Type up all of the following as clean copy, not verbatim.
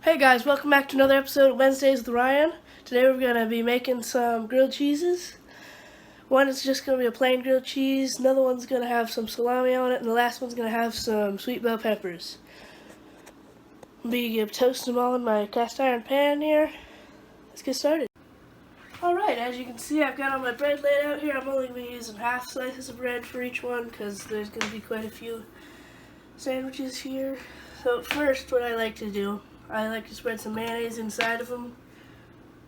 Hey guys, welcome back to another episode of Wednesdays with Ryan. Today we're going to be making some grilled cheeses. One is just going to be a plain grilled cheese, another one's going to have some salami on it, and the last one's going to have some sweet bell peppers. I'm going to toast them all in my cast iron pan here. Let's get started. Alright, as you can see, I've got all my bread laid out here. I'm only going to be using half slices of bread for each one because there's going to be quite a few sandwiches here. So first, what I like to do, I like to spread some mayonnaise inside of them.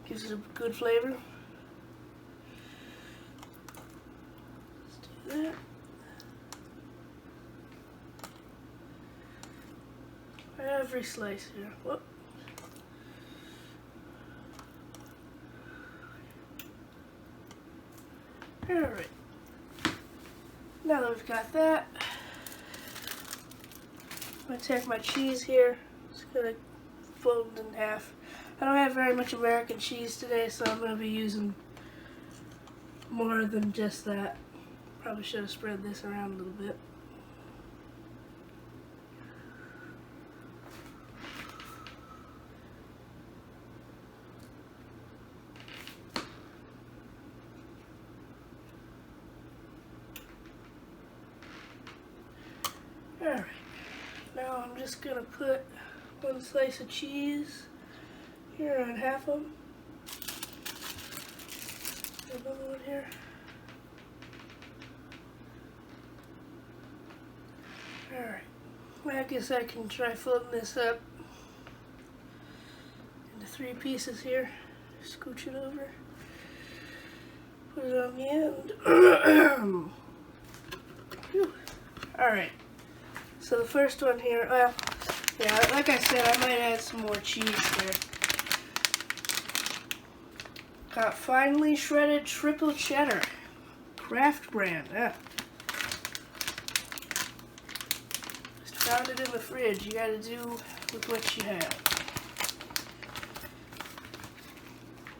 Gives it a good flavor. Let's do that. Every slice here. Whoop. Alright. Now that we've got that, I'm going to take my cheese here. Just going to fold it in half. I don't have very much American cheese today, so I'm going to be using more than just that. Probably should have spread this around a little bit. Alright, now I'm just going to put one slice of cheese here on half of them. Another one here. Alright, well, I guess I can try folding this up into 3 pieces here. Scooch it over. Put it on the end. Alright, so the first one here, well, yeah, like I said, I might add some more cheese there. Got finely shredded triple cheddar, Kraft brand. Yeah. Just found it in the fridge. You gotta do with what you have.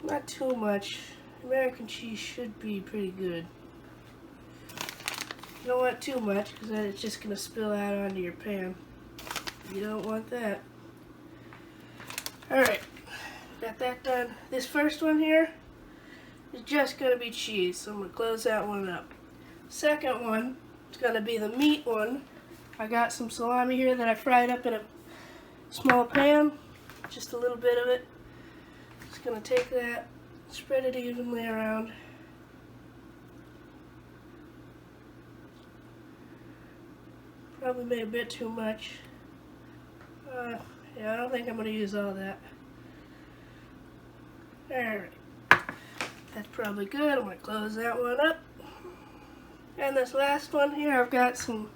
Not too much. American cheese should be pretty good. You don't want too much because then it's just gonna spill out onto your pan. You don't want that. Alright, got that done. This first one here is just going to be cheese, so I'm going to close that one up. Second one is going to be the meat one. I got some salami here that I fried up in a small pan, just a little bit of it. Just going to take that, spread it evenly around. Probably made a bit too much. Yeah, I don't think I'm going to use all that. Alright. That's probably good. I'm going to close that one up. And this last one here, I've got some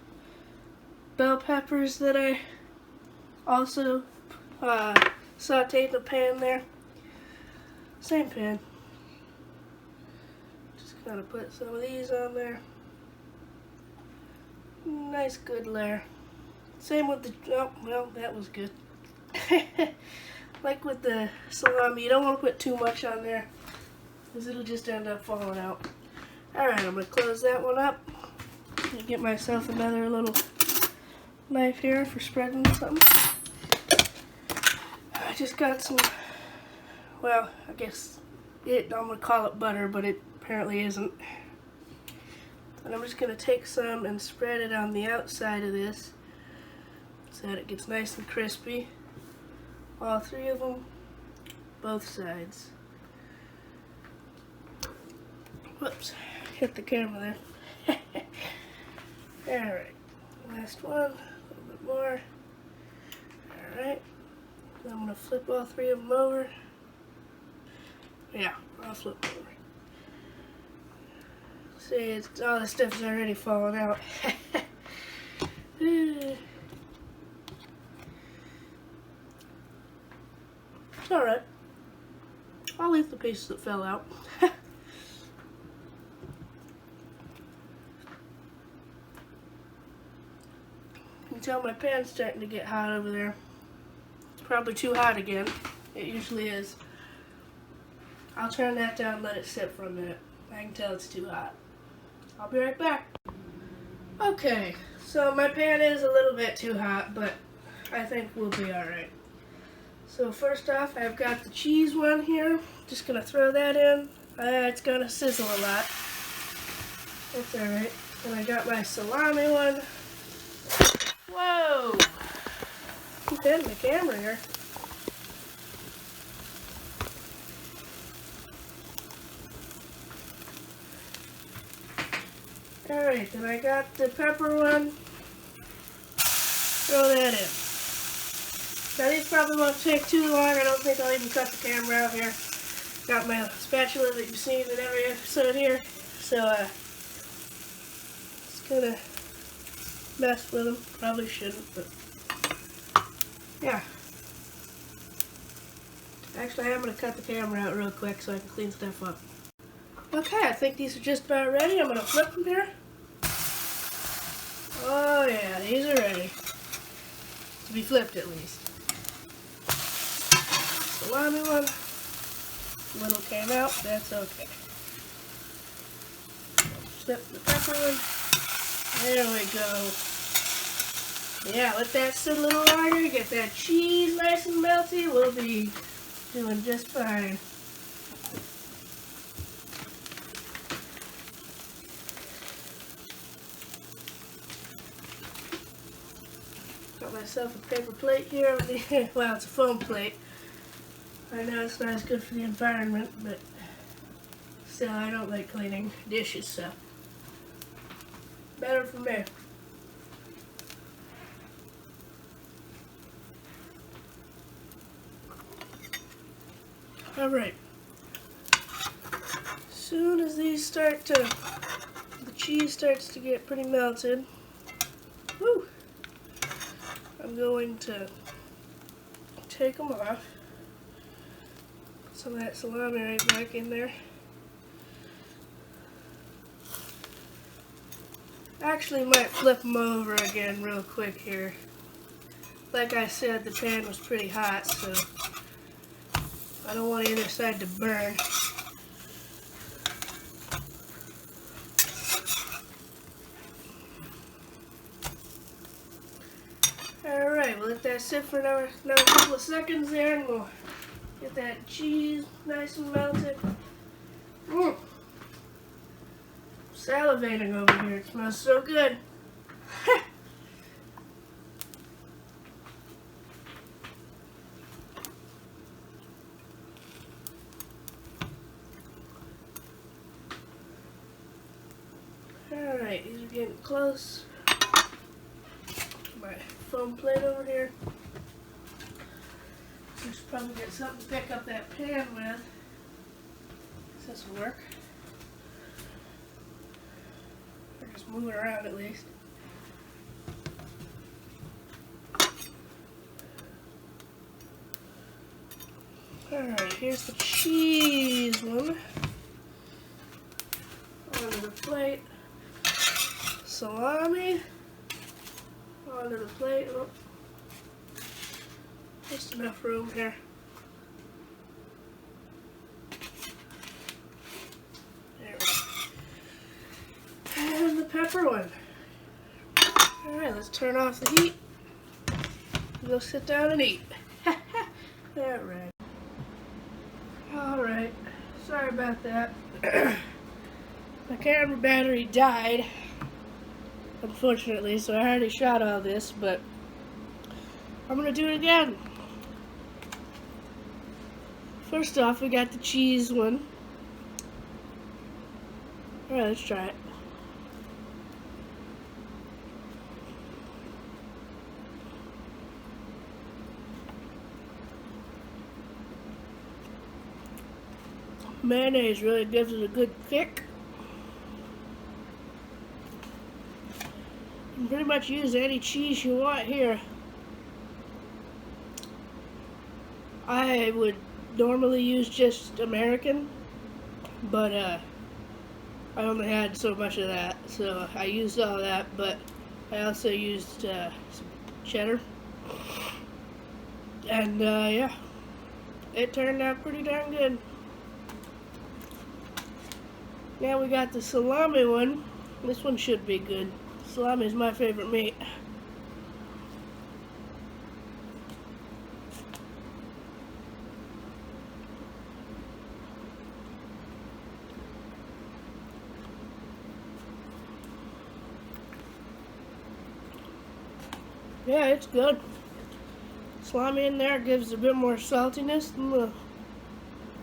bell peppers that I also sauteed in the pan there. Same pan. Just kind of put some of these on there. Nice good layer. Same with the, oh, well, that was good. Like with the salami, you don't want to put too much on there because it'll just end up falling out. Alright, I'm going to close that one up. Get myself another little knife here for spreading something. I just got some, well, I guess I'm going to call it butter, but it apparently isn't. And I'm just going to take some and spread it on the outside of this so that it gets nice and crispy. All 3 of them, both sides. Whoops, hit the camera there. Alright, last one, a little bit more. Alright, I'm going to flip all 3 of them over. Yeah, I'll flip over. See, all the stuff's already falling out. It's alright. I'll leave the pieces that fell out. You can tell my pan's starting to get hot over there. It's probably too hot again. It usually is. I'll turn that down and let it sit for a minute. I can tell it's too hot. I'll be right back. Okay, so. So my pan is a little bit too hot, but I think we'll be alright. So first off, I've got the cheese one here. Just gonna throw that in. It's gonna sizzle a lot. That's alright. And I got my salami one. Whoa! Keep hitting the camera here. Alright, then I got the pepper one. Throw that in. Now these probably won't take too long. I don't think I'll even cut the camera out here. Got my spatula that you've seen in every episode here. So, just gonna mess with them. Probably shouldn't, but yeah. Actually, I am gonna cut the camera out real quick so I can clean stuff up. Okay, I think these are just about ready. I'm gonna flip them here. Oh yeah, these are ready. To be flipped at least. Salami one. Little came out, that's okay. Flip the pepper one. There we go. Yeah, let that sit a little longer, get that cheese nice and melty. We'll be doing just fine. Got myself a paper plate here. Well, it's a foam plate. I know it's not as good for the environment, but still, I don't like cleaning dishes, so better for me. Alright. As soon as these the cheese starts to get pretty melted, woo, I'm going to take them off. Put some of that salami right back in there. Actually might flip them over again real quick here. Like I said, the pan was pretty hot, so I don't want either side to burn. Alright, we'll let that sit for another couple of seconds there, and we'll get that cheese nice and melted. Salivating over here, it smells so good. Alright, these are getting close. My foam plate over here. I should probably get something to pick up that pan with. This will work. Or just move it around at least. Alright, here's the cheese one. Onto the plate. Salami. Onto the plate. Oh. Just enough room here. There we go. And the pepper one. Alright, let's turn off the heat. Go sit down and eat. Alright. Alright. Sorry about that. My camera battery died, unfortunately, so I already shot all this, but I'm gonna do it again. First off, we got the cheese one. Alright, let's try it. Mayonnaise really gives it a good kick. You can pretty much use any cheese you want here. I would normally use just American, but I only had so much of that, so I used all that, but I also used some cheddar. And yeah, it turned out pretty darn good. Now we got the salami one. This one should be good. Salami is my favorite meat. Yeah, it's good. Salami in there gives a bit more saltiness than the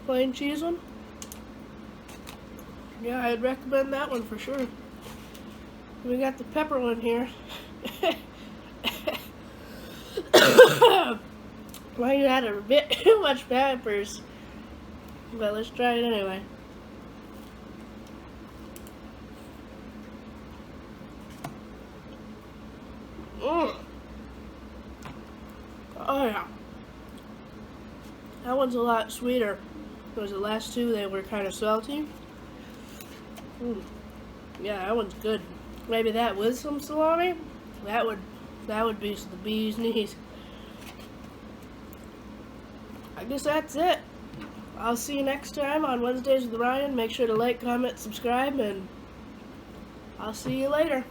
plain cheese one. Yeah, I'd recommend that one for sure. We got the pepper one here. Might have had a bit too much peppers. But let's try it anyway. Oh yeah. That one's a lot sweeter. Because the last two, they were kind of salty. Yeah, that one's good. Maybe that with some salami, that would be the bee's knees. I guess that's it. I'll see you next time on Wednesdays with Ryan. Make sure to like, comment, subscribe, and I'll see you later.